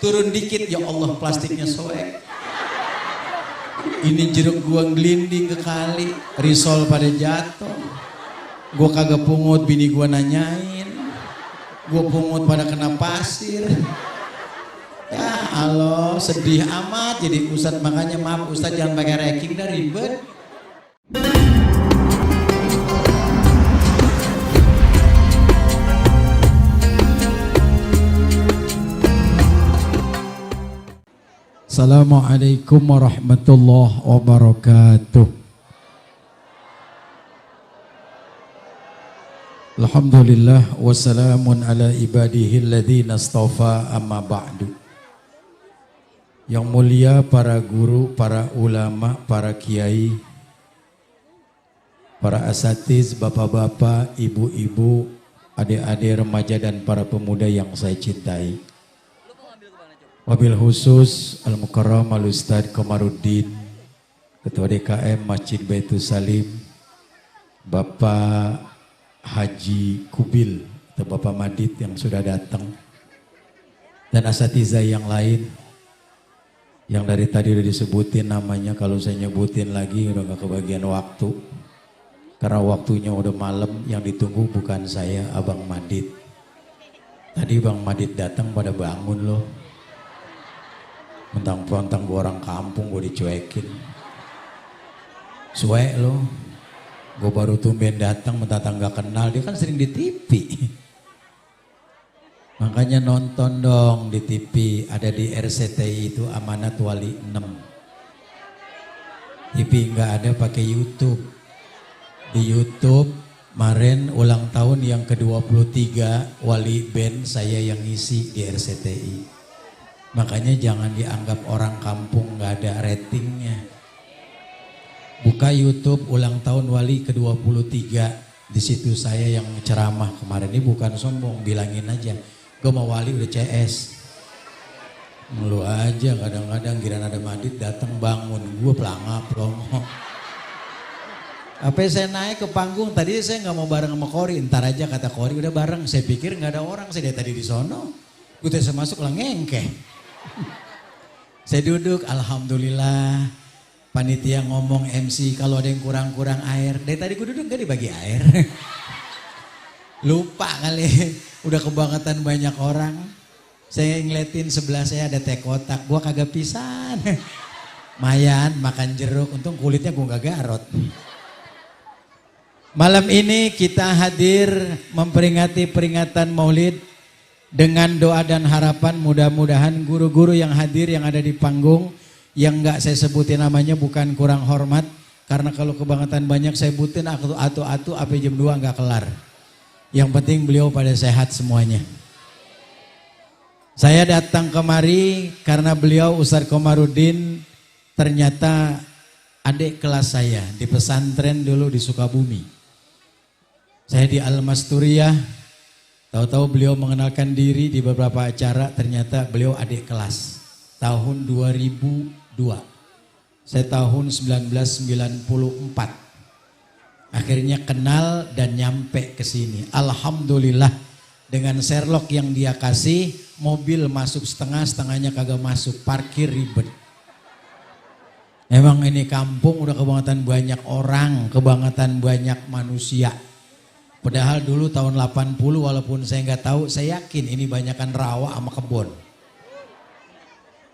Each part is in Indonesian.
Turun dikit, ya Allah plastiknya soek. Ini jeruk gua ngelinding ke kali, risol pada jatuh. Gua kagak pungut, bini gua nanyain. Gua pungut pada kena pasir. Ya Allah, sedih amat jadi Ustadz. Makanya maaf Ustadz, jangan pakai ranking dah, ribet. Assalamualaikum warahmatullahi wabarakatuh. Alhamdulillah wassalamun ala ibadihi alladhina astafa, amma ba'du. Yang mulia para guru, para ulama, para kiai, para asatiz, bapak-bapak, ibu-ibu, adik-adik remaja dan para pemuda yang saya cintai. Wabil khusus Al-Mukarram Al-Ustadz Komarudin, Ketua DKM Masjid Baitul Salim, Bapak Haji Kubil atau Bapak Madid yang sudah datang, dan asatidzah yang lain yang dari tadi udah disebutin namanya. Kalau saya nyebutin lagi udah gak kebagian waktu, karena waktunya udah malam. Yang ditunggu bukan saya, Abang Madid. Tadi Bang Madid datang pada bangun loh. Mentang-mentang gue orang kampung gue dicuekin. Suek lo. Gue baru tumben datang, mentang gak kenal. Dia kan sering di TV. Makanya nonton dong di TV. Ada di RCTI itu Amanat Wali 6. TV gak ada, pakai YouTube. Di YouTube kemarin ulang tahun yang ke-23 Wali Band, saya yang ngisi di RCTI. Makanya jangan dianggap orang kampung gak ada ratingnya. Buka YouTube ulang tahun Wali ke-23. Di situ saya yang ceramah kemarin. Ini bukan sombong, bilangin aja. Gue mau Wali udah CS. Lu aja kadang-kadang kira ada Madid datang bangun. Gue pelangap loh. Apa saya naik ke panggung, tadi saya gak mau bareng sama Kori. Ntar aja kata Kori, udah bareng. Saya pikir gak ada orang, saya dari tadi di sono. Gue saya masuk lah ngengkeh. Saya duduk, alhamdulillah. Panitia ngomong MC kalau ada yang kurang-kurang air. Dari tadi gue duduk gak dibagi air. Lupa kali, udah kebangetan banyak orang. Saya ngeliatin sebelah saya ada teh kotak, gue kagak pisan. Mayan makan jeruk, untung kulitnya gue gak garot. Malam ini kita hadir memperingati peringatan Maulid. Dengan doa dan harapan mudah-mudahan guru-guru yang hadir, yang ada di panggung, yang gak saya sebutin namanya bukan kurang hormat. Karena kalau kebangetan banyak saya sebutin atu-atu apa jam 2 gak kelar. Yang penting beliau pada sehat semuanya. Saya datang kemari karena beliau Ustadz Komarudin ternyata adik kelas saya di pesantren dulu di Sukabumi. Saya di Al-Masturiyah. Tahu-tahu beliau mengenalkan diri di beberapa acara, ternyata beliau adik kelas. Tahun 2002. Saya tahun 1994. Akhirnya kenal dan nyampe ke sini. Alhamdulillah dengan Sherlock yang dia kasih, mobil masuk setengah, setengahnya kagak masuk, parkir ribet. Emang ini kampung udah kebangetan banyak orang, kebangetan banyak manusia. Padahal dulu tahun 80 walaupun saya nggak tahu, saya yakin ini banyakan rawa sama kebun.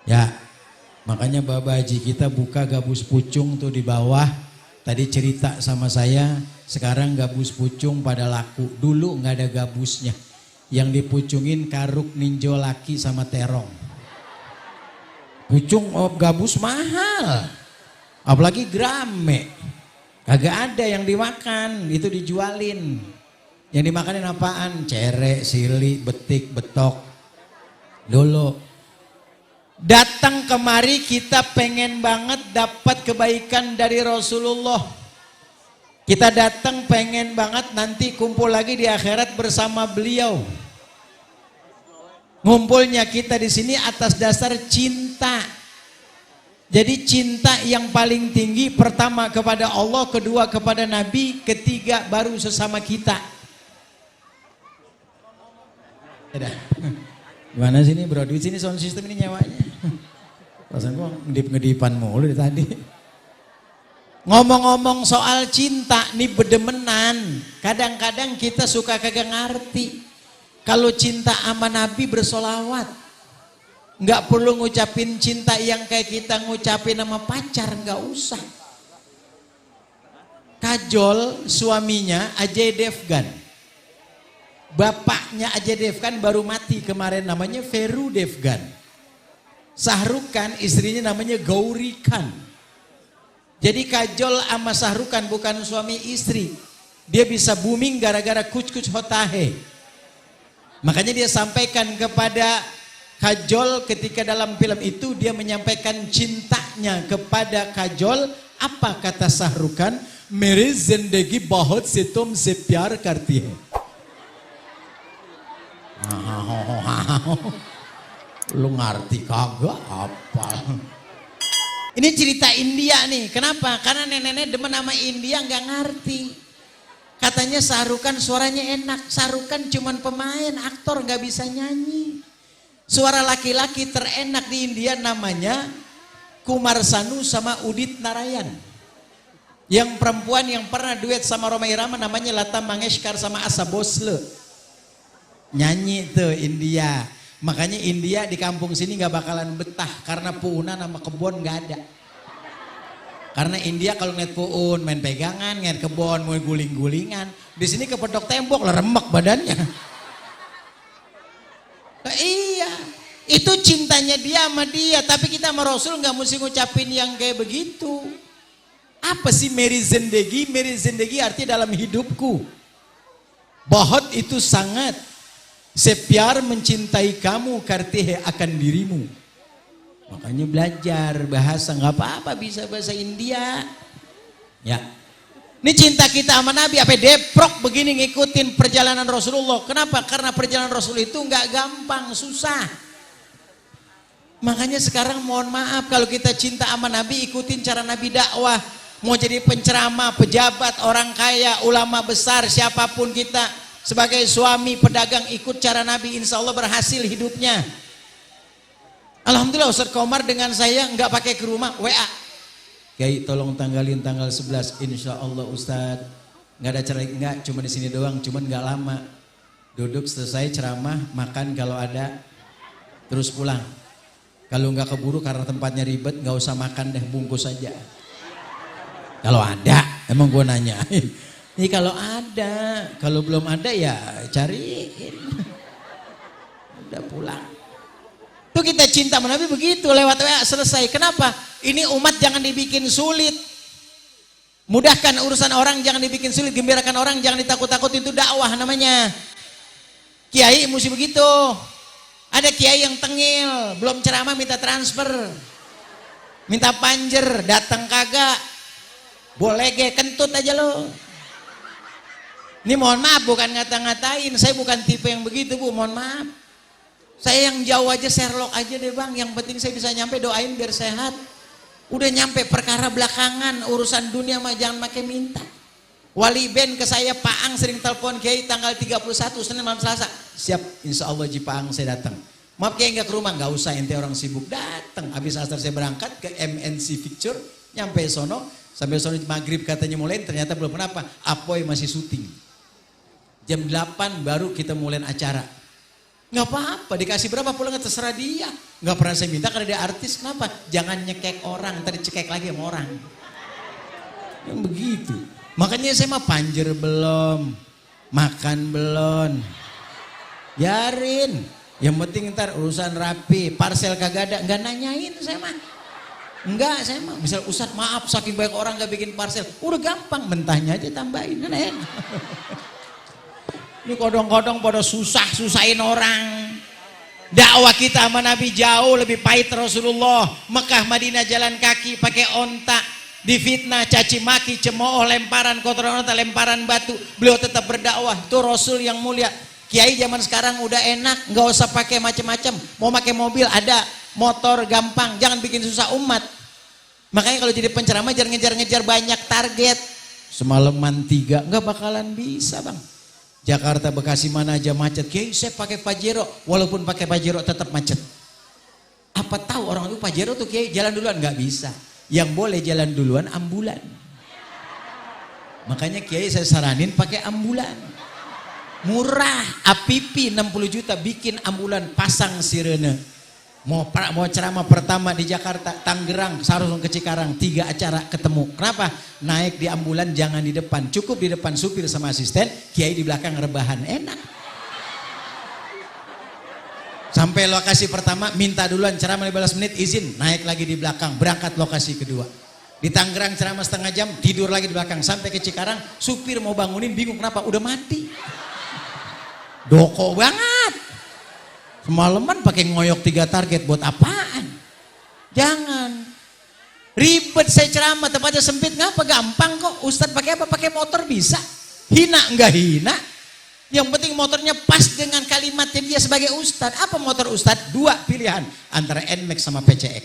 Ya, makanya Bapak Haji kita buka gabus pucung tuh di bawah. Tadi cerita sama saya, sekarang gabus pucung pada laku. Dulu nggak ada gabusnya. Yang dipucungin karuk ninjo laki sama terong. Pucung gabus mahal. Apalagi grame. Kagak ada yang dimakan, itu dijualin. Yang dimakanin apaan? Cere, sili, betik, betok. Dulu. Datang kemari kita pengen banget dapat kebaikan dari Rasulullah. Kita datang pengen banget nanti kumpul lagi di akhirat bersama beliau. Ngumpulnya kita di sini atas dasar cinta. Jadi cinta yang paling tinggi pertama kepada Allah, kedua kepada Nabi, ketiga baru sesama kita. Gimana sini bro, di sini sound system ini nyawanya. Perasaan gua ngedip-ngedipan mulu dari tadi. Ngomong-ngomong soal cinta nih bedemenan. Kadang-kadang kita suka kagak ngerti. Kalau cinta sama Nabi bersolawat. Nggak perlu ngucapin cinta yang kayak kita ngucapin sama pacar, nggak usah. Kajol suaminya Ajay Devgan. Bapaknya Ajay Devgan baru mati kemarin, namanya Feru Devgan. Shahrukh Khan istrinya namanya Gauri Khan. Jadi Kajol sama Shahrukh Khan bukan suami istri. Dia bisa booming gara-gara Kuch Kuch Hota Hai. Makanya dia sampaikan kepada Kajol ketika dalam film itu dia menyampaikan cintanya kepada Kajol. Apa kata Shahrukh Khan? Mere zindagi bahut se tumse pyar karti hai. Lu ngerti kagak apa? Ini cerita India nih. Kenapa? Karena nenek-nenek demen sama India nggak ngerti. Katanya Shahrukh Khan suaranya enak. Shahrukh Khan cuman pemain, aktor, nggak bisa nyanyi. Suara laki-laki terenak di India namanya Kumar Sanu sama Udit Narayan. Yang perempuan yang pernah duet sama Rhoma Irama namanya Lata Mangeshkar sama Asa Bhosle. Nyanyi tuh India. Makanya India di kampung sini nggak bakalan betah karena puunan sama kebun nggak ada. Karena India kalau ngeliat puun main pegangan, ngeliat kebun mau guling-gulingan. Di sini kepedok tembok lah remek badannya. Nah, iya, itu cintanya dia sama dia. Tapi kita sama Rasul nggak mesti ngucapin yang kayak begitu. Apa sih Meri Zendegi? Meri Zendegi artinya dalam hidupku. Bahot itu sangat. Sepiar mencintai kamu kartihe akan dirimu. Makanya belajar bahasa nggak apa-apa bisa bahasa India. Ya. Ini cinta kita sama Nabi apa deprok begini ngikutin perjalanan Rasulullah. Kenapa? Karena perjalanan Rasul itu nggak gampang, susah. Makanya sekarang mohon maaf kalau kita cinta sama Nabi ikutin cara Nabi dakwah. Mau jadi penceramah, pejabat, orang kaya, ulama besar, siapapun kita sebagai suami, pedagang ikut cara Nabi, insya Allah berhasil hidupnya. Alhamdulillah Ustadz Komar dengan saya nggak pakai ke rumah, WA. Kiai tolong tanggalin tanggal 11, insya Allah Ustadz. Nggak ada cara, nggak cuma di sini doang, cuman nggak lama. Duduk selesai ceramah, makan kalau ada, terus pulang. Kalau nggak keburu karena tempatnya ribet, nggak usah makan deh, bungkus aja. Kalau ada, emang gue nanyain. Ini kalau ada, kalau belum ada ya cariin. Udah pulang. Tuh kita cinta sama Nabi begitu lewat WA selesai. Kenapa? Ini umat jangan dibikin sulit. Mudahkan urusan orang, jangan dibikin sulit. Gembirakan orang, jangan ditakut-takutin. Itu dakwah namanya. Kiai mesti begitu. Ada kiai yang tengil, belum ceramah minta transfer. Minta panjer, datang kagak. Boleh ge, kentut aja lo. Ini mohon maaf bukan ngata-ngatain, saya bukan tipe yang begitu Bu, mohon maaf. Saya yang jauh aja, Sherlock aja deh Bang, yang penting saya bisa nyampe, doain biar sehat. Udah nyampe perkara belakangan, urusan dunia mah jangan pakai minta. Wali Ben ke saya, Pak Ang sering telepon Kiai tanggal 31 Senin malam Selasa. Siap, insya Allah Ji Pak Ang saya datang. Maaf Kiai nggak ke rumah, nggak usah, ente orang sibuk. Datang, habis asar saya berangkat ke MNC Picture, nyampe sono, sampai sono maghrib katanya mulai, ternyata belum kenapa, Apoy masih syuting. Jam 8 baru kita mulai acara. Nggak apa-apa, dikasih berapa pulang terserah dia. Nggak pernah saya minta karena dia artis, kenapa? Jangan nyekek orang, ntar dicekek lagi sama orang. Yang begitu. Makanya saya mah panjer belum, makan belum. Biarin, yang penting ntar urusan rapi, parcel kagak ada, nggak nanyain saya mah. Enggak, saya mah misal Ustadz maaf saking banyak orang nggak bikin parcel, udah gampang, mentahnya aja tambahin, kan enak. Ini kodong-kodong pada susah-susahin orang. Dakwah kita sama Nabi jauh lebih pahit Rasulullah. Mekah Madinah jalan kaki pakai onta, difitnah, caci maki, cemooh, lemparan kotoran onta, lemparan batu. Beliau tetap berdakwah. Itu Rasul yang mulia. Kiai zaman sekarang udah enak, nggak usah pakai macam-macam. Mau pakai mobil ada, motor gampang, jangan bikin susah umat. Makanya kalau jadi penceramah jangan ngejar-ngejar banyak target. Semalaman 3 nggak bakalan bisa Bang. Jakarta, Bekasi, mana aja macet. Kiai saya pakai Pajero, walaupun pakai Pajero tetap macet. Apa tahu orang itu Pajero tuh Kiai jalan duluan? Nggak bisa. Yang boleh jalan duluan ambulan. Makanya Kiai saya saranin pakai ambulan. Murah, APP 60 juta bikin ambulan, pasang sirene. Mau ceramah pertama di Jakarta, Tangerang, Sarung ke Cikarang, 3 acara ketemu. Kenapa? Naik di ambulan jangan di depan, cukup di depan supir sama asisten, Kiai di belakang rebahan, enak. Sampai lokasi pertama minta duluan ceramah 15 menit, izin, naik lagi di belakang, berangkat lokasi kedua. Di Tangerang ceramah setengah jam, tidur lagi di belakang, sampai ke Cikarang, supir mau bangunin bingung kenapa, udah mati. Doko banget. Semalaman pakai ngoyok 3 target buat apaan? Jangan. Ribet saya ceramah, tempatnya sempit, ngapa gampang kok. Ustadz pakai apa? Pakai motor bisa. Hina enggak hina. Yang penting motornya pas dengan kalimatnya dia sebagai ustadz. Apa motor ustadz? 2 pilihan antara NMAX sama PCX.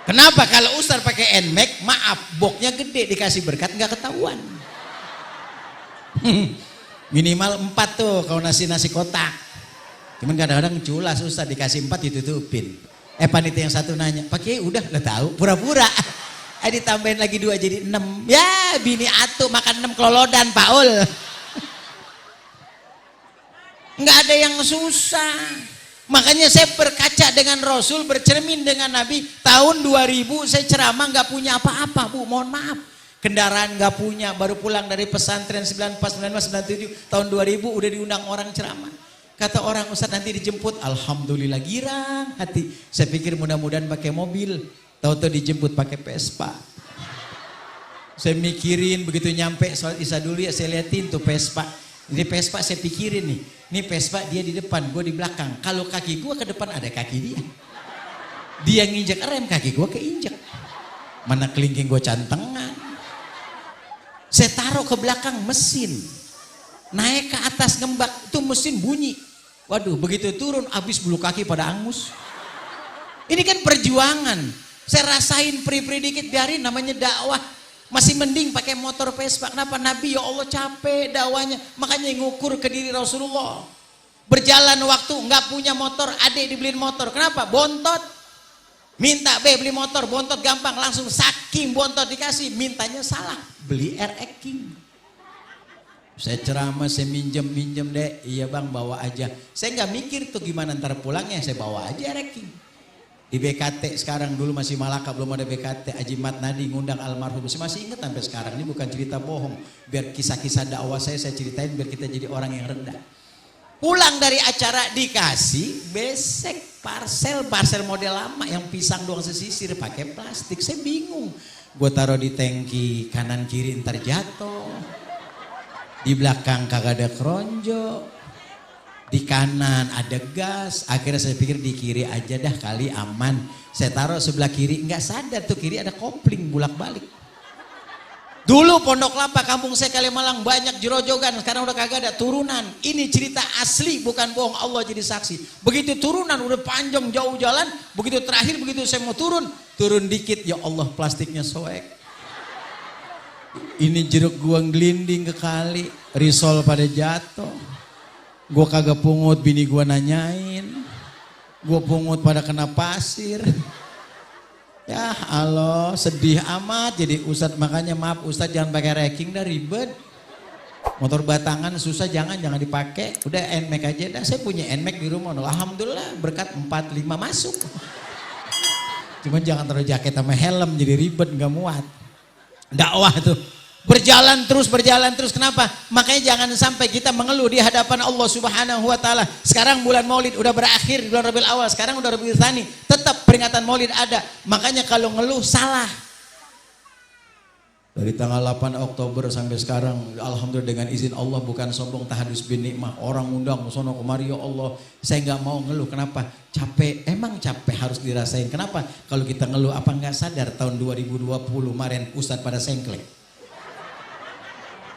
Kenapa? Kalau ustadz pakai NMAX, maaf, boxnya gede, dikasih berkat nggak ketahuan. Minimal 4 tuh kalau nasi kotak. Cuman kadang-kadang culas Ustaz, dikasih 4 ditutupin. Panitia yang satu nanya, Pak Kiai udah tahu, pura-pura. Ditambahin lagi 2 jadi 6. Ya bini atuh makan 6 kelolodan Paul. Nggak ada yang susah. Makanya saya berkaca dengan Rasul, bercermin dengan Nabi. Tahun 2000 saya ceramah nggak punya apa-apa Bu, mohon maaf. Kendaraan nggak punya, baru pulang dari pesantren 94, 95, 97. Tahun 2000 udah diundang orang ceramah. Kata orang, Ustaz nanti dijemput, alhamdulillah girang hati. Saya pikir mudah-mudahan pakai mobil, tahu-tahu dijemput pakai Vespa. Saya mikirin begitu nyampe sholat isya dulu ya, saya liatin tuh Vespa. Ini Vespa saya pikirin nih, ini Vespa dia di depan, gue di belakang. Kalau kaki gue ke depan ada kaki dia. Dia nginjek rem, kaki gue keinjek. Mana kelingking gue cantengan. Saya taruh ke belakang mesin. Naik ke atas ngembak, itu mesin bunyi. Waduh, begitu turun habis bulu kaki pada angus. Ini kan perjuangan. Saya rasain pri-pri dikit, biarin namanya dakwah. Masih mending pakai motor Vespa. Kenapa? Nabi ya Allah capek dakwahnya. Makanya ngukur ke diri Rasulullah. Berjalan waktu nggak punya motor, adik dibeliin motor. Kenapa? Bontot. Minta beli motor, bontot gampang, langsung saking bontot dikasih, mintanya salah. Beli RX King. Saya ceramah, saya minjem deh, iya bang bawa aja. Saya nggak mikir tuh gimana ntar pulangnya, saya bawa aja ranking. Di BKT sekarang, dulu masih Malaka belum ada BKT, Haji Mat Nadi ngundang almarhum, saya masih ingat sampai sekarang, ini bukan cerita bohong. Biar kisah-kisah dakwah saya ceritain biar kita jadi orang yang rendah. Pulang dari acara dikasih besek parcel model lama yang pisang doang sesisir pakai plastik, saya bingung. Gue taruh di tangki kanan kiri ntar jatuh. Di belakang kagak ada keronjo, di kanan ada gas. Akhirnya saya pikir di kiri aja dah kali aman. Saya taruh sebelah kiri, nggak sadar tuh kiri ada kopling bulak balik. Dulu Pondok Lapa kampung saya Kalimalang banyak jerojogan, sekarang udah kagak ada turunan. Ini cerita asli bukan bohong, Allah jadi saksi. Begitu turunan udah panjang jauh jalan, begitu terakhir begitu saya mau turun dikit, ya Allah plastiknya soek. Ini jeruk gua ngelinding ke kali, risol pada jatuh. Gua kagak pungut, bini gua nanyain. Gua pungut pada kena pasir. Ya Allah, sedih amat jadi Ustadz. Makanya maaf Ustadz, jangan pakai racking dah, ribet. Motor batangan susah, jangan dipakai. Udah NMAX aja dah. Saya punya NMAX di rumah. Alhamdulillah berkat 4-5 masuk. Cuman jangan taruh jaket sama helm, jadi ribet, nggak muat. Dakwah tuh berjalan terus. Kenapa? Makanya jangan sampai kita mengeluh di hadapan Allah Subhanahu wa taala. Sekarang bulan Maulid udah berakhir, bulan Rabiul Awal, sekarang udah Rabiul Tsani, tetap peringatan Maulid ada. Makanya kalau ngeluh salah. Dari tanggal 8 Oktober sampai sekarang, alhamdulillah dengan izin Allah, bukan sombong, tahadus bin nikmah, orang undang sono kemari, ya Allah, saya nggak mau ngeluh. Kenapa? Capek, emang capek harus dirasain. Kenapa? Kalau kita ngeluh apa nggak sadar tahun 2020 kemarin Ustadz pada sengklek.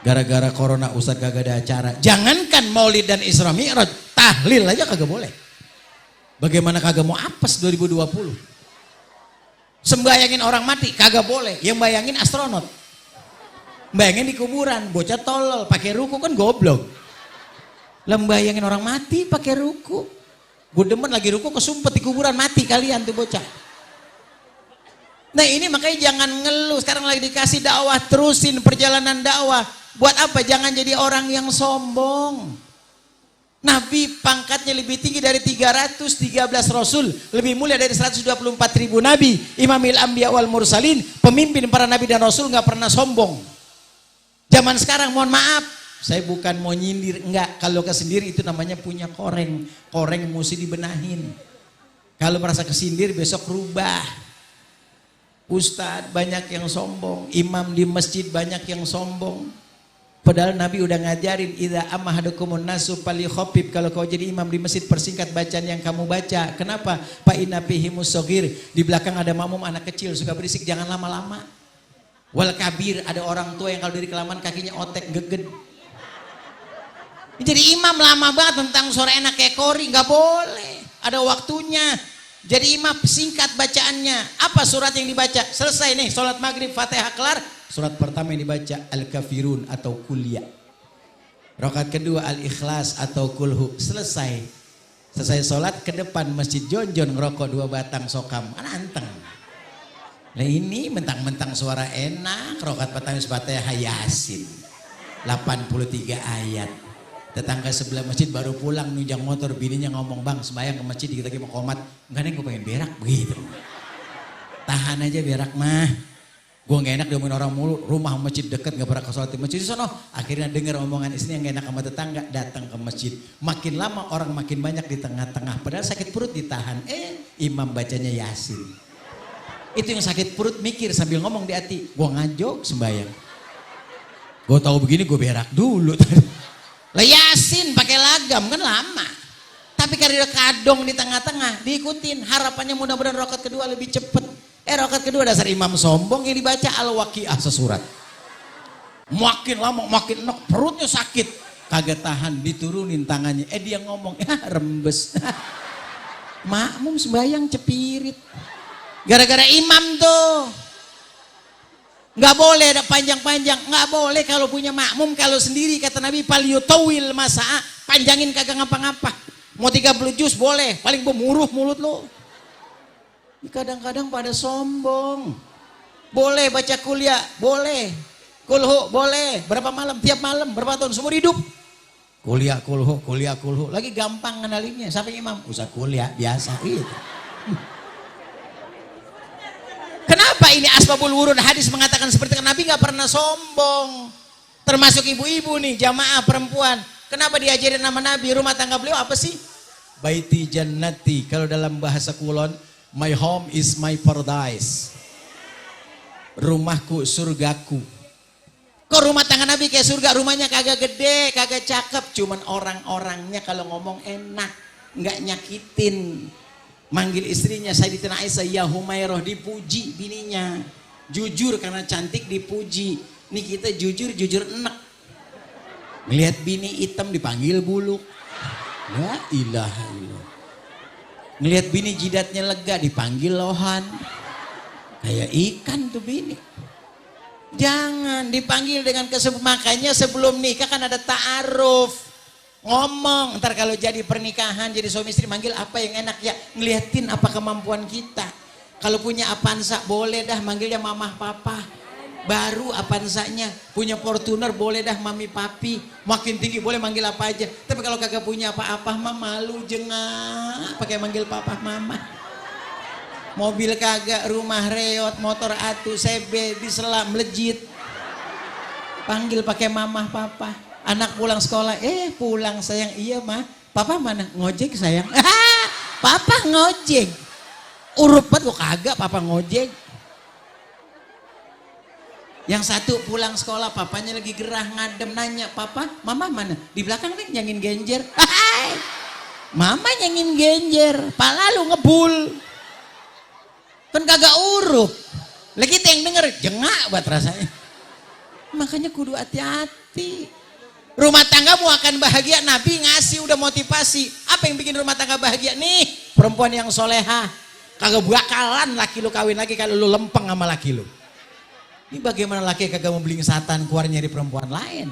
Gara-gara corona Ustadz kagak ada acara. Jangankan Maulid dan Isra Mi'raj, tahlil aja kagak boleh. Bagaimana kagak mau apes 2020? Sembayangin orang mati kagak boleh, yang bayangin astronot. Bayangin di kuburan, bocah tolol, pakai ruku kan goblok. Bayangin orang mati pakai ruku. Gue demen lagi ruku kesumpet di kuburan, mati kalian tuh bocah. Nah ini makanya jangan ngeluh, sekarang lagi dikasih dakwah, terusin perjalanan dakwah. Buat apa? Jangan jadi orang yang sombong. Nabi pangkatnya lebih tinggi dari 313 Rasul, lebih mulia dari 124.000 Nabi, Imamil Anbiya wal Mursalin, pemimpin para Nabi dan Rasul, gak pernah sombong. Zaman sekarang mohon maaf, saya bukan mau nyindir, enggak, kalau kesendiri itu namanya punya koreng, koreng mesti dibenahin. Kalau merasa kesindir besok rubah. Ustadz banyak yang sombong, imam di masjid banyak yang sombong. Padahal Nabi udah ngajarin, idza amahadukumun nasu falyukhaffif, kalau kau jadi imam di masjid persingkat bacaan yang kamu baca. Kenapa? Fa inna fihimus shaghir, di belakang ada makmum anak kecil suka berisik, jangan lama-lama. Wal kabir, ada orang tua yang kalau dari kelamaan kakinya otek geged. Jadi imam lama banget tentang sore enak kayak kori, nggak boleh. Ada waktunya. Jadi imam singkat bacaannya. Apa surat yang dibaca? Selesai nih, sholat maghrib Fatihah kelar. Surat pertama yang dibaca Al-Kafirun atau Kuliah. Rakaat kedua Al-Ikhlas atau Kulhu. Selesai. Selesai sholat ke depan masjid Jonjon ngerokok 2 batang sokam. Anteng. Nah ini mentang-mentang suara enak. Rakaat pertama Fatihah Yasin 83 ayat. Tetangga sebelah masjid baru pulang nunjang motor, bininya ngomong, bang sembahyang ke masjid dikit lagi mau komat. Enggak nih gue pengen berak begitu. Tahan aja berak mah. Gue gak enak diomongin orang mulu, rumah masjid deket gak pernah ke sholat di masjid. Sono akhirnya denger omongan istrinya yang gak enak sama tetangga, datang ke masjid. Makin lama orang makin banyak di tengah-tengah, padahal sakit perut ditahan. Imam bacanya Yasin. Itu yang sakit perut mikir sambil ngomong di hati, gue ngajok sembahyang. Gue tahu begini gue berak dulu. Lah Yasin pakai lagam kan lama. Tapi karena kadong di tengah-tengah diikutin, harapannya mudah-mudahan rakaat kedua lebih cepet. Rakaat kedua dasar imam sombong yang dibaca Al-Waqiah sesurat. Makin lama makin enak, perutnya sakit. Kagak tahan, diturunin tangannya. Dia ngomong, rembes. Makmum sembahyang cepirit. Gara-gara imam tuh. Nggak boleh ada panjang-panjang, nggak boleh kalau punya makmum. Kalau sendiri kata Nabi palyutawil masa'a, panjangin kagak ngapa-ngapa. Mau 30 juz boleh, paling bemuruh mulut lo. Kadang-kadang pada sombong. Boleh baca kuliah, boleh. Kulhu boleh, berapa malam, tiap malam, berapa tahun seumur hidup. Kuliah kulhu, lagi gampang ngenalinnya. Sampai imam, usah kuliah biasa gitu. Kenapa ini asbabul wurud hadis mengatakan seperti itu? Nabi nggak pernah sombong. Termasuk ibu-ibu nih, jamaah perempuan. Kenapa diajarin nama Nabi? Rumah tangga beliau apa sih? Baiti jannati. Kalau dalam bahasa Kulon, my home is my paradise. Rumahku surgaku. Kok rumah tangga Nabi kayak surga? Rumahnya kagak gede, kagak cakep. Cuman orang-orangnya kalau ngomong enak, nggak nyakitin. Manggil istrinya Sayyidatina Aisyah ya Humairah, dipuji bininya. Jujur karena cantik dipuji. Nih kita jujur enak. Ngelihat bini hitam dipanggil buluk. La ilaha illallah. Ngelihat bini jidatnya lega dipanggil lohan. Kayak ikan tuh bini. Jangan dipanggil dengan makanya sebelum nikah kan ada ta'aruf. Ngomong, ntar kalau jadi pernikahan, jadi suami istri manggil apa yang enak ya, ngeliatin apa kemampuan kita. Kalau punya Avanza boleh dah manggilnya mamah papa. Baru Avanzanya, punya Fortuner boleh dah mami papi. Makin tinggi boleh manggil apa aja. Tapi kalau kagak punya apa-apa mah malu jengah pakai manggil papa mama. Mobil kagak, rumah reot, motor atu, CB, disela, melejit. Panggil pakai mamah papa. Anak pulang sekolah, pulang sayang, iya mah. Papa mana? Ngojek sayang. Papa ngojek. Urup banget kok kagak papa ngojek. Yang satu pulang sekolah, papanya lagi gerah ngadem nanya, papa, mama mana? Di belakang nih nyangin genjer. Mama nyangin genjer, pala lu ngebul. Kan kagak urup. Lagi kita yang denger, jengak buat rasanya. Makanya kudu hati-hati. Rumah tanggamu akan bahagia, Nabi ngasih udah motivasi. Apa yang bikin rumah tangga bahagia? Nih, perempuan yang soleha. Kagak bakalan laki lu kawin lagi kalau lu lempeng sama laki lu. Ini bagaimana laki kagak mau beli satan keluar nyari perempuan lain.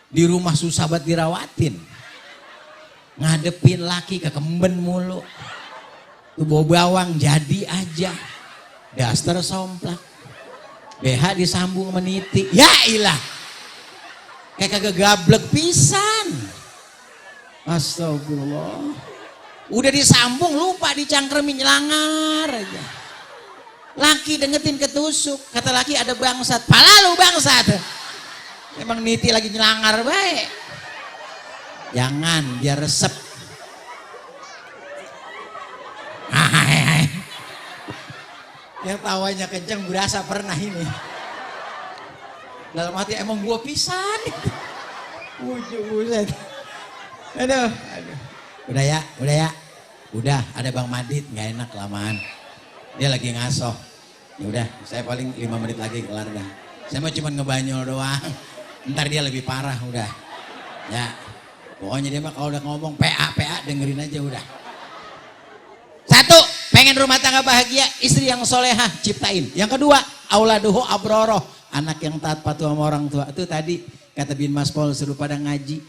Di rumah susah banget dirawatin. Ngadepin laki kekemben mulu. Tuh bawa bawang jadi aja. Daster somplak. BH disambung meniti. Ya ilah. Kayak kagak gablek pisan. Astagfirullah. Udah disambung lupa dicangkremin nyelangar aja. Laki dengetin ketusuk, kata laki ada bangsat, pala lu bangsat. Emang niti lagi nyelangar baik. Jangan, biar resep. Yang tawanya kenceng berasa pernah ini. Dalam hati emang gua pisan. Buset. Aduh. Udah ya. Udah, ada Bang Madit, nggak enak lamaan. Dia lagi ngasoh. Ya udah, saya paling 5 menit lagi kelar dah. Saya mau cuma ngebanyol doang. Ntar dia lebih parah udah. Ya, pokoknya dia mah kalau udah ngomong PA dengerin aja udah. 1, pengen rumah tangga bahagia, istri yang solehah, ciptain. Yang kedua, auladuhu abroroh, anak yang taat patuh sama orang tua. Itu tadi kata bin Maspol suruh pada ngaji.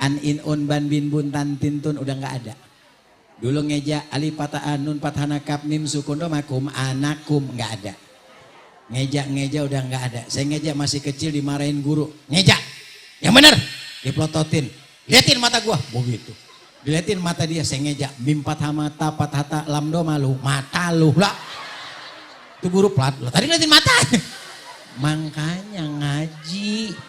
An in un ban bin bun tan tintun udah nggak ada. Dulu ngeja alif fathah nun fathah kaf mim sukun makum anakum nggak ada. Ngeja udah nggak ada. Saya ngeja masih kecil dimarahin guru. Ngeja, yang bener dipelototin. Liatin mata gua, begitu. Diliatin mata dia, saya ngeja mim fathah mata fathah lam do malu mata lu lah. Itu guru plat. Lo tadi liatin mata. Makanya ngaji.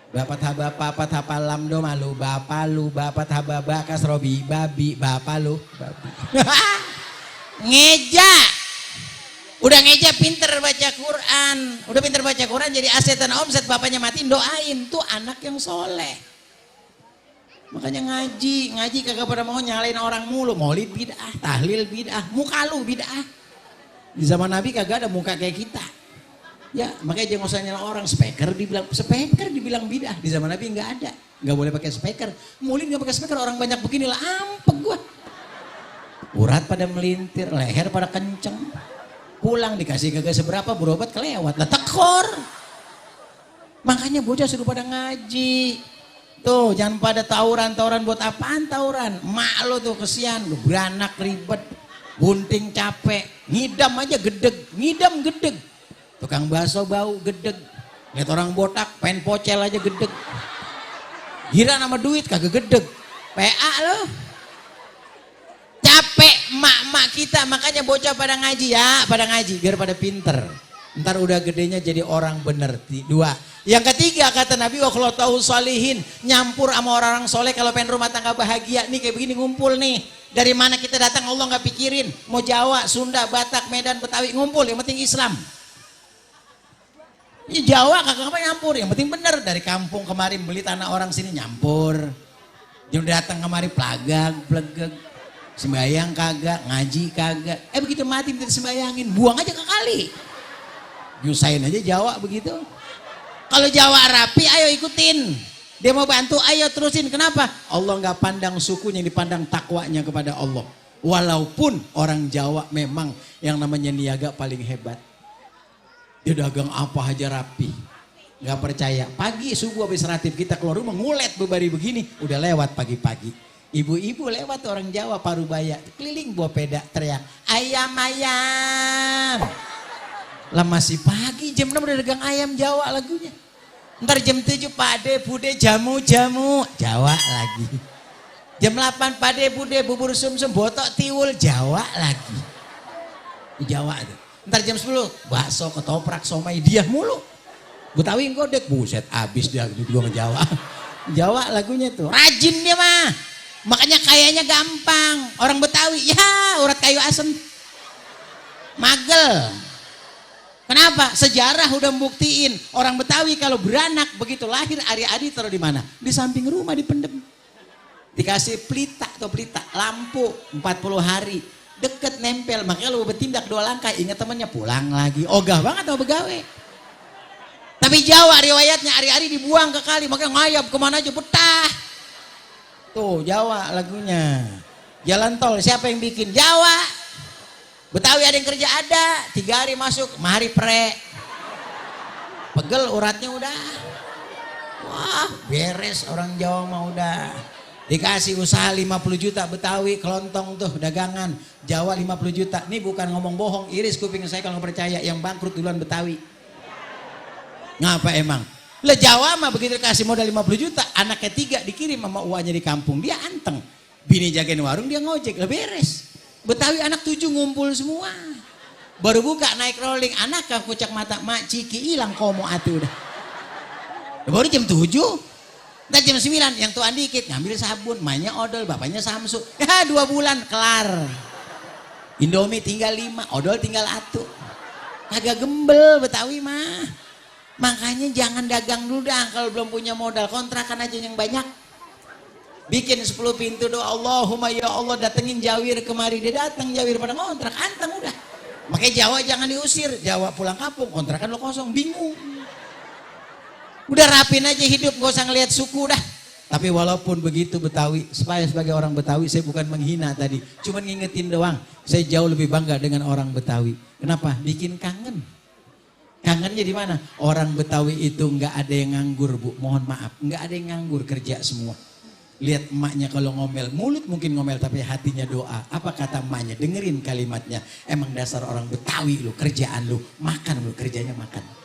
Bapak haba lam do malu bapak lu bapak haba bakas robi babi bapak lu babi. Ngeja. Udah ngeja pinter baca Quran. Udah pinter baca Quran jadi aset dan omset, bapaknya mati doain tuh anak yang soleh. Makanya ngaji kagak pada mau nyalain orang mulu. Maulid bid'ah, tahlil bid'ah, muka lu bid'ah. Di zaman Nabi kagak ada muka kayak kita. Ya makanya jangan usah nyala orang. Speaker dibilang bid'ah. Di zaman Nabi nggak ada, nggak boleh pakai speaker. Maulid nggak pakai speaker, orang banyak begini lah ampeg gua. Urat pada melintir, leher pada kenceng. Pulang dikasih kagak seberapa, berobat kelewat lah tekor. Makanya bocah suruh pada ngaji. Tuh jangan pada tawuran buat apaan tawuran? Mak lo tuh kesian, lu beranak ribet, bunting capek, ngidam aja gedeg. Tukang bakso bau gedeg. Lihat orang botak pengen pocel aja gedeg. Gira nama duit kagak gedeg. PA lo. Capek mak kita, makanya bocah pada ngaji ya, pada ngaji biar pada pinter. Ntar udah gedenya jadi orang bener. 2. Yang ketiga kata Nabi wa kalau tahu solihin, nyampur sama orang-orang soleh kalau pengen rumah tangga bahagia nih kayak begini ngumpul nih. Dari mana kita datang Allah nggak pikirin. Mau Jawa, Sunda, Batak, Medan, Betawi ngumpul, yang penting Islam. Ya Jawa kagak apa nyampur, yang penting bener. Dari kampung kemarin beli tanah orang sini nyampur. Yang datang kemari pelagag, plegeg. Sembayang kagak, ngaji kagak. Begitu mati minta sembayangin, buang aja ke kali. Nyusahin aja Jawa begitu. Kalau Jawa rapi, ayo ikutin. Dia mau bantu, ayo terusin. Kenapa? Allah nggak pandang sukunya, dipandang takwanya kepada Allah. Walaupun orang Jawa memang yang namanya niaga paling hebat. Dia dagang apa aja rapi. Nggak percaya. Pagi subuh habis ratib kita keluar rumah ngulet bebari begini. Udah lewat pagi-pagi. Ibu-ibu lewat orang Jawa Parubaya. Keliling bawa peda teriak. Ayam. Lah masih pagi jam 6 udah dagang ayam Jawa lagunya. Ntar jam 7 pade bude jamu. Jawa lagi. Jam 8 pade bude bubur sumsum botok tiwul Jawa lagi. Jawa tuh. Ntar jam 10 bakso ketoprak somai dia mulu. Betawi godek buset abis dia juga Jawa. Jawa lagunya tuh. Rajin dia mah. Makanya kayaknya gampang. Orang Betawi ya urat kayu asem. Magel. Kenapa? Sejarah udah membuktiin orang Betawi kalau beranak begitu lahir ari-ari taruh di mana? Di samping rumah dipendem. Dikasih pelita lampu 40 hari. Deket nempel, makanya lu bertindak 2 langkah ingat temannya pulang lagi. Ogah banget tau begawe. Tapi Jawa riwayatnya hari-hari dibuang ke kali, makanya ngayap kemana aja betah. Tuh Jawa lagunya. Jalan tol siapa yang bikin? Jawa. Betawi ada yang kerja ada, 3 hari masuk, mahari pre. pegel uratnya udah. Wah beres orang Jawa mah udah. Dikasih usaha 50 juta Betawi kelontong tuh dagangan Jawa 50 juta. Ini bukan ngomong bohong, iris kuping saya kalau nggak percaya, yang bangkrut duluan Betawi. Ngapa emang? Lah Jawa mah begitu dikasih modal 50 juta, anaknya 3 dikirim sama uangnya di kampung, dia anteng. Bini jagain warung, dia ngojek, lah beres. Betawi anak 7 ngumpul semua. Baru buka naik rolling, anak kan kucak mata, mak ciki hilang komo atuh udah. Baru jam 7. Ntar jam 9 yang tuan dikit ngambil sabun, mainnya odol, bapaknya Samsu. Ya 2 bulan kelar. Indomie tinggal 5, odol tinggal 1. Kagak gembel Betawi mah. Makanya jangan dagang dulu dah kalau belum punya modal, kontrakan aja yang banyak. Bikin 10 pintu doa Allahumma ya Allah, datengin Jawir kemari, dia datang Jawir pada ngontrak, anteng udah. Makanya Jawa jangan diusir, Jawa pulang kampung, kontrakan lo kosong, bingung. Udah rapin aja hidup, gak usah ngelihat suku dah. Tapi walaupun begitu Betawi, supaya sebagai orang Betawi saya bukan menghina tadi, cuman ngingetin doang. Saya jauh lebih bangga dengan orang Betawi. Kenapa? Bikin kangen. Kangennya di mana? Orang Betawi itu nggak ada yang nganggur Bu, mohon maaf, nggak ada yang nganggur, kerja semua. Lihat emaknya kalau ngomel, mulut mungkin ngomel tapi hatinya doa. Apa kata emaknya? Dengerin kalimatnya. Emang dasar orang Betawi lu, kerjaan lu makan, lu kerjanya makan.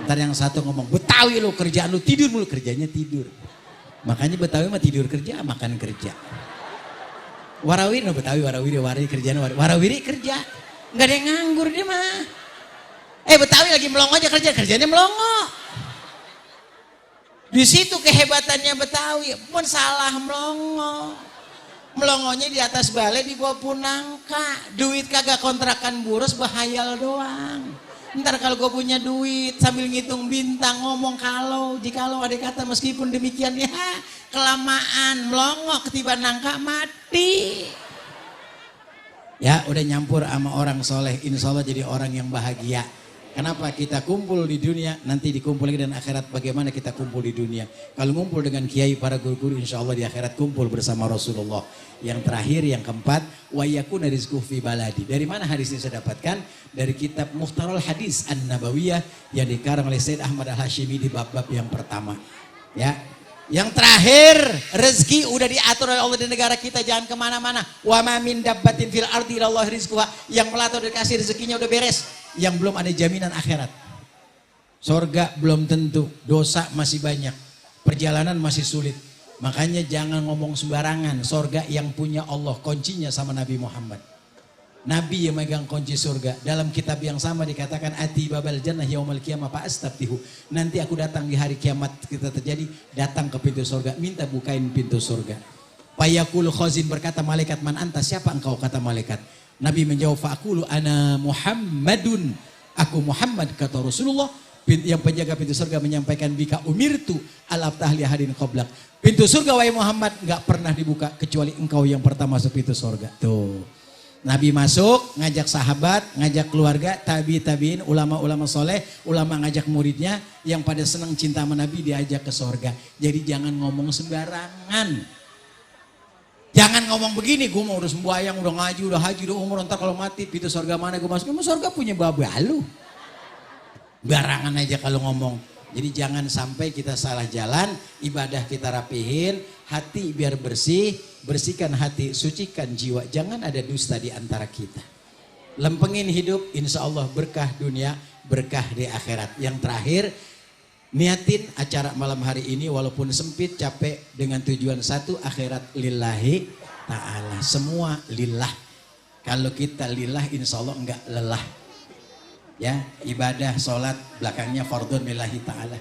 Ntar yang satu ngomong, Betawi lu kerjaan lu tidur mulu, kerjanya tidur. Makanya Betawi mah tidur kerja, makan kerja. Warawiri no Betawi, warawiri kerjaan warawiri kerja. Nggak ada yang nganggur dia mah. Betawi lagi melongo aja kerjanya melongo. Di situ kehebatannya Betawi, pun salah melongo. Melongonya di atas balai di bawah punangka. Duit kagak kontrakan boros, bahayal doang. Ntar kalau gue punya duit sambil ngitung bintang ngomong jikalau ada kata meskipun demikian ya kelamaan melongo ketiban nangka mati. Ya udah nyampur sama orang soleh, insya Allah jadi orang yang bahagia. Kenapa kita kumpul di dunia, nanti dikumpul lagi dan akhirat bagaimana kita kumpul di dunia. Kalau ngumpul dengan kiai para guru-guru insya Allah di akhirat kumpul bersama Rasulullah. Yang terakhir, yang keempat, wa yakuna rizquhu fi baladi. Dari mana hadis ini saya dapatkan? Dari kitab Mukhtarul Hadis An-Nabawiyah yang dikarang oleh Said Ahmad Al-Hashimi di bab-bab yang pertama. Ya. Yang terakhir, rezeki udah diatur oleh Allah di negara kita, jangan kemana-mana. Wa ma min dabbatin fil ardi illallah rizquha. Yang melata udah dikasih rezekinya udah beres. Yang belum ada jaminan akhirat. Sorga belum tentu, dosa masih banyak, perjalanan masih sulit. Makanya jangan ngomong sembarangan. Sorga yang punya Allah, kuncinya sama Nabi Muhammad. Nabi yang megang kunci surga. Dalam kitab yang sama dikatakan ati babal jannah yaumal qiyamah fa astaftihu. Nanti aku datang di hari kiamat kita terjadi, datang ke pintu surga, minta bukain pintu surga. Fayaqulu khazin, berkata malaikat, man anta, siapa engkau? Kata malaikat. Nabi menjawab, faqulu ana Muhammadun. Aku Muhammad, kata Rasulullah. Yang penjaga pintu surga menyampaikan, bika umirtu al-aftah li ahadin qablak. Pintu surga wahai Muhammad enggak pernah dibuka kecuali engkau yang pertama masuk pintu surga. Tuh. Nabi masuk, ngajak sahabat, ngajak keluarga, tabiin, ulama-ulama soleh, ulama ngajak muridnya yang pada senang cinta sama Nabi diajak ke surga. Jadi jangan ngomong sembarangan. Jangan ngomong begini, gue mau udah sembahyang, udah ngaji, udah haji, udah umur, ntar kalau mati pintu surga mana gue masuk? Emang surga punya babalu. Barangan aja kalau ngomong. Jadi jangan sampai kita salah jalan, ibadah kita rapihin, hati biar bersih, bersihkan hati, sucikan jiwa. Jangan ada dusta di antara kita. Lempengin hidup, insya Allah berkah dunia, berkah di akhirat. Yang terakhir, niatin acara malam hari ini walaupun sempit, capek, dengan tujuan satu, akhirat lillahi ta'ala. Semua lillah. Kalau kita lillah, insya Allah enggak lelah. Ya, ibadah, sholat, belakangnya fardun lillahi ta'ala.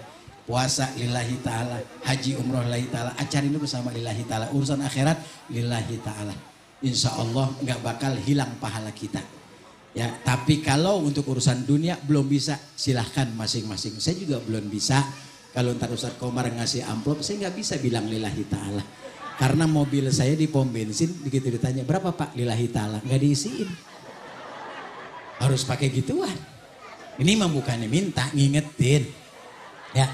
Puasa lillahi ta'ala, haji umroh lillahi ta'ala, acara ini bersama lillahi ta'ala, urusan akhirat lillahi ta'ala. Insya Allah nggak bakal hilang pahala kita. Ya, tapi kalau untuk urusan dunia belum bisa, silahkan masing-masing. Saya juga belum bisa. Kalau ntar Ustadz Komar ngasih amplop, saya nggak bisa bilang lillahi ta'ala. Karena mobil saya di pom bensin, begitu ditanya, berapa Pak lillahi ta'ala? Nggak diisiin. Harus pakai gituan. Ini mah bukannya minta, ngingetin. Ya,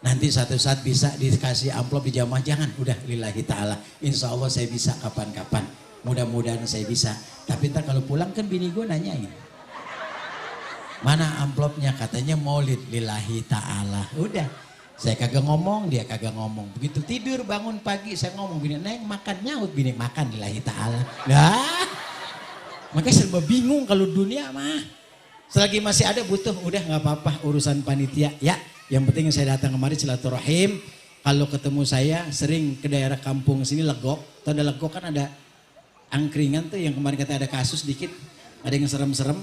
nanti satu saat bisa dikasih amplop di jamaah, jangan, udah lillahi ta'ala. Insya Allah saya bisa kapan-kapan. Mudah-mudahan saya bisa. Tapi ntar kalau pulang kan bini gue nanyain. Mana amplopnya? Katanya maulid lillahi ta'ala. Udah, saya kagak ngomong, dia kagak ngomong. Begitu tidur bangun pagi saya ngomong, bini Neng makan, nyaut bini makan lillahi ta'ala. Nah, makanya serba bingung kalau dunia mah. Selagi masih ada butuh, udah nggak apa-apa urusan panitia. Ya, yang penting saya datang kemari silaturahim. Kalau ketemu saya sering ke daerah kampung sini Legok. Tahu ada Legok kan ada angkringan tuh yang kemarin kata ada kasus dikit. Ada yang serem-serem.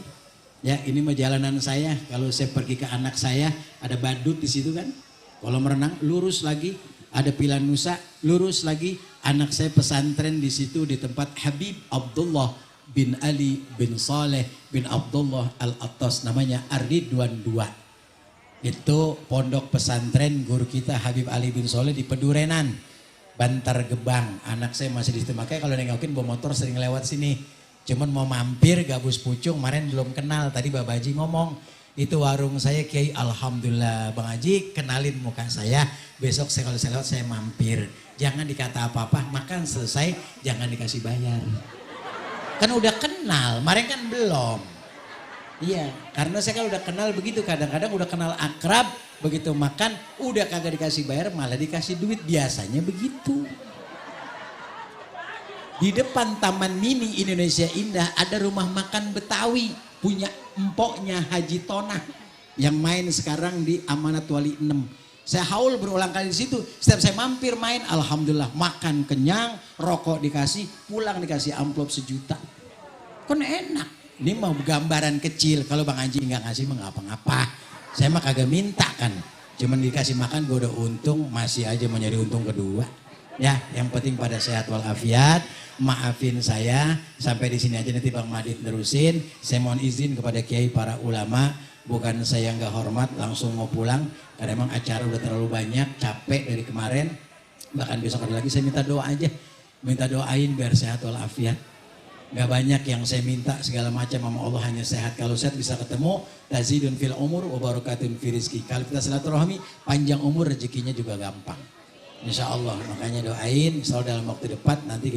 Ya ini mah jalanan saya. Kalau saya pergi ke anak saya ada badut di situ kan. Kolam renang lurus lagi. Ada Pila Nusa lurus lagi. Anak saya pesantren di situ di tempat Habib Abdullah bin Ali bin Saleh bin Abdullah Al-Attas namanya Ar-Ridwan II. Itu pondok pesantren guru kita Habib Ali bin Saleh di Pedurenan, Bantar Gebang. Anak saya masih di situ, makanya kalau nengokin bawa motor sering lewat sini. Cuman mau mampir gabus pucung, kemarin belum kenal. Tadi Bapak Haji ngomong, itu warung saya Kiai. Alhamdulillah Bang Haji kenalin muka saya. Besok saya kalau saya lewat saya mampir. Jangan dikata apa-apa, makan selesai jangan dikasih bayar. Kan udah kenal, kemarin kan belum. Iya, karena saya kan udah kenal begitu, kadang-kadang udah kenal akrab, begitu makan udah kagak dikasih bayar malah dikasih duit, biasanya begitu. Di depan Taman Mini Indonesia Indah ada rumah makan Betawi punya empoknya Haji Tonah yang main sekarang di Amanat Wali 6. Saya haul berulang kali di situ, setiap saya mampir main alhamdulillah makan kenyang, rokok dikasih, pulang dikasih amplop 1 juta. Kan enak. Ini mau gambaran kecil, kalau Bang Haji nggak ngasih mah nggak apa-apa. Saya mah kagak minta kan, cuman dikasih makan gue udah untung, masih aja mau nyari untung kedua. Ya, yang penting pada sehat walafiat. Maafin saya sampai di sini aja, nanti Bang Madit terusin. Saya mohon izin kepada Kiai para ulama, bukan saya nggak hormat langsung mau pulang, karena emang acara udah terlalu banyak, capek dari kemarin. Bahkan besok ada lagi, saya minta doa aja, minta doain biar sehat walafiat. Gak banyak yang saya minta segala macam sama Allah, hanya sehat. Kalau sehat bisa ketemu, tazidun fil umur wa barakatun fi rizki. Kalau kita silaturahmi, panjang umur rezekinya juga gampang. Insya Allah, makanya doain, insya Allah dalam waktu dekat nanti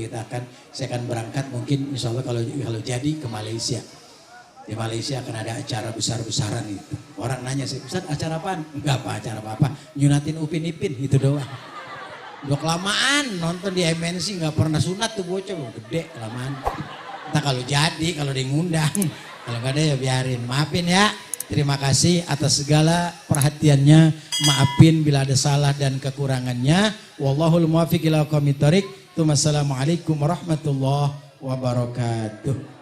saya akan berangkat mungkin insya Allah kalau jadi ke Malaysia. Di Malaysia akan ada acara besar-besaran itu. Orang nanya sih, Ustaz acara apaan? Enggak apa acara apa-apa, nyunatin Upin Ipin itu doang. Udah kelamaan nonton di MNC, gak pernah sunat tuh bocah, gede kelamaan. Nah kalau jadi, kalau dia ngundang, kalau nggak ada ya biarin. Maafin ya, terima kasih atas segala perhatiannya. Maafin bila ada salah dan kekurangannya. Wallahul muwaffiq ila aqwamit thoriq. Assalamualaikum warahmatullahi wabarakatuh.